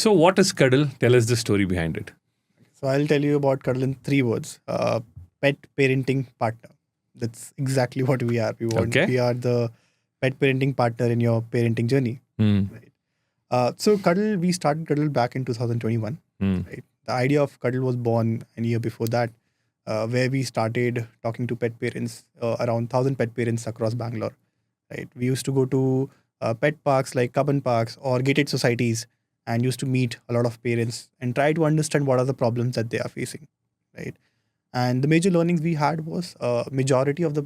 So what is Kuddle? Tell us the story behind it. So I'll tell you about Kuddle in 3 words. Pet parenting partner. That's exactly what we are. We are the pet parenting partner in your parenting journey. Right. So we started Kuddle back in 2021. Right. The idea of Kuddle was born a year before that, where we started talking to pet parents, around 1,000 pet parents across Bangalore. Right. We used to go to pet parks like Cubbon parks or gated societies and used to meet a lot of parents and try to understand what are the problems that they are facing. Right. And the major learnings we had was majority of the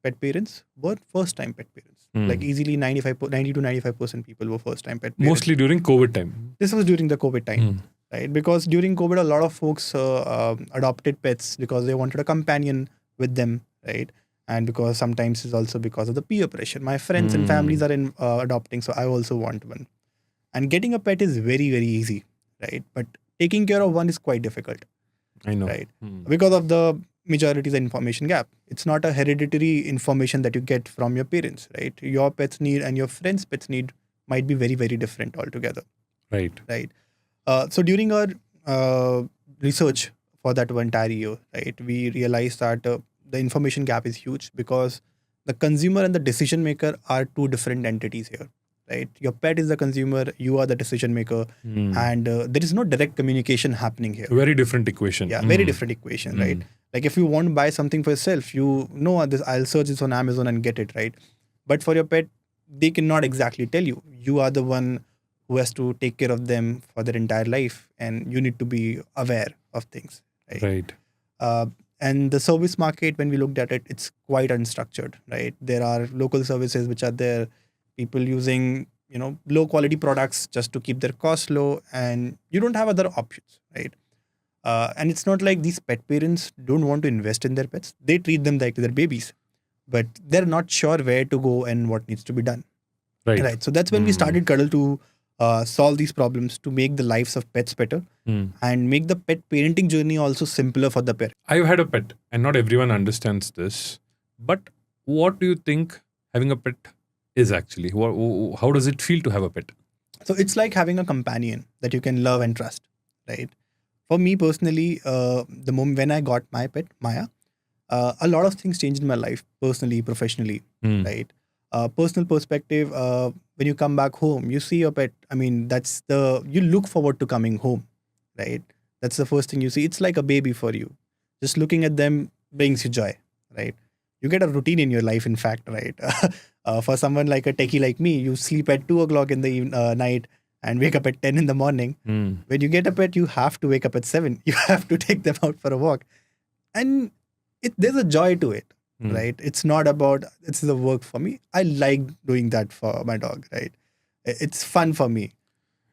pet parents were first time pet parents. Like easily 90 to 95% people were first time pet parents. Mostly during COVID time. This was during the COVID time. Right? Because during COVID, a lot of folks adopted pets because they wanted a companion with them, right? And because sometimes it's also because of the peer pressure. My friends and families are adopting, so I also want one. And getting a pet is very, very easy, right? But taking care of one is quite difficult. I know. Right? Because of the majority of the information gap. It's not a hereditary information that you get from your parents, right? Your pet's need and your friend's pet's need might be very, very different altogether. Right. Right. So during our research for that entire year, right, we realized that the information gap is huge because the consumer and the decision maker are two different entities here, right? Your pet is the consumer, you are the decision maker, and there is no direct communication happening here. Very different equation. Yeah, very different equation, right? Like if you want to buy something for yourself, you know this. I'll search this on Amazon and get it, right? But for your pet, they cannot exactly tell you. You are the one who has to take care of them for their entire life, and you need to be aware of things. Right. And the service market, when we looked at it, it's quite unstructured, right? There are local services which are there, people using low quality products just to keep their costs low, and you don't have other options, right? And it's not like these pet parents don't want to invest in their pets; they treat them like their babies, but they're not sure where to go and what needs to be done. Right. So that's when we started Kuddle to solve these problems, to make the lives of pets better and make the pet parenting journey also simpler for the parent. I've had a pet, and not everyone understands this. But what do you think having a pet is actually? How does it feel to have a pet? So it's like having a companion that you can love and trust, right? For me personally, the moment when I got my pet, Maya, a lot of things changed in my life, personally, professionally, right? Personal perspective, when you come back home, you see your pet. I mean, you look forward to coming home, right? That's the first thing you see. It's like a baby for you. Just looking at them brings you joy, right? You get a routine in your life, in fact, right? For someone like a techie like me, you sleep at 2 o'clock in the night and wake up at 10 in the morning. When you get a pet, you have to wake up at 7. You have to take them out for a walk. And there's a joy to it. Right? It's not about, it's the work for me. I like doing that for my dog, right? It's fun for me.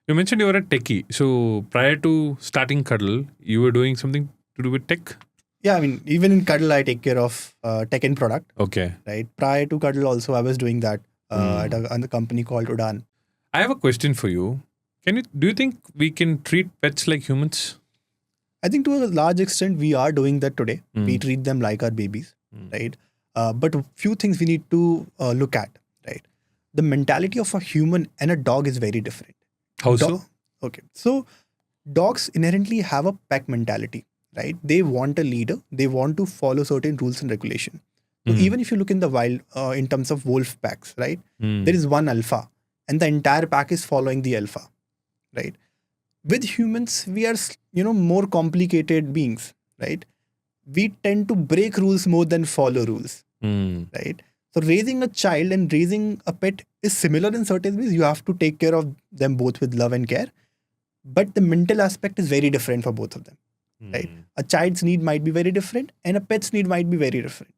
You mentioned you were a techie. So prior to starting Kuddle, you were doing something to do with tech? Yeah, I mean, even in Kuddle, I take care of tech and product. Okay. Right? Prior to Kuddle also, I was doing that at a company called Udaan. I have a question for you. Do you think we can treat pets like humans? I think to a large extent, we are doing that today. We treat them like our babies. Right? But a few things we need to look at, right? The mentality of a human and a dog is very different. How so? Okay. So dogs inherently have a pack mentality, right? They want a leader. They want to follow certain rules and regulation. So even if you look in the wild, in terms of wolf packs, right? There is one alpha and the entire pack is following the alpha, right? With humans, we are, more complicated beings, right? We tend to break rules more than follow rules, right? So raising a child and raising a pet is similar in certain ways. You have to take care of them both with love and care. But the mental aspect is very different for both of them, right? A child's need might be very different and a pet's need might be very different.